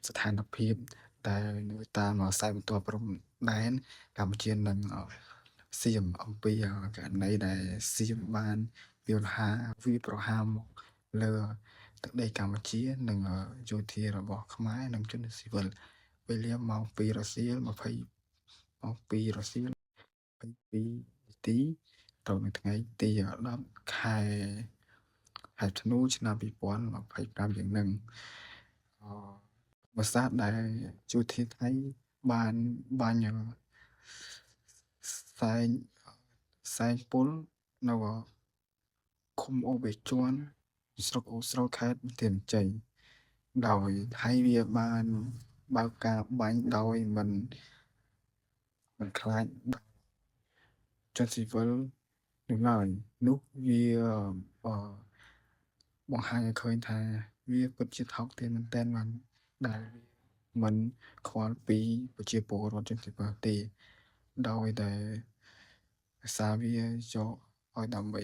ស្ថានភាពដែលនៅតាមខ្សែបន្ទាត់ព្រំដែនកម្ពុជានិងសៀមអំពីករណីដែលសៀមបានវាយប្រហារមកលើទឹកដីកម្ពុជានិងយោធារបស់ខ្មែរនិងជនស៊ីវិលវេលាម៉ោង2រសៀលម៉ោង2រសៀល22នាទីត្រូវនៅថ្ងៃទី10ខែធ្នូឆ្នាំ2025យ៉ាងនឹងប្រាសាទដែលយោធាថៃបានបាញ់សែងពលនៅឃុំអូរបេជាន់ស្រុកអូស្រូវខេត្តបន្ទាយមានជ័យដោយថៃវាបានបើកការបាញ់ដោយមិនខ្លាចជនស៊ីវិលនោះឡើយនោះវាបង្ហាញឲ្យឃើញថាវាពិតជាថោកទាបមែនទែនបានដែលមិនខ្វល់ពីប្រជាពលរដ្ឋជនស៊ីវិលទេដោយតែសារវាយកឲ្យដើម្បី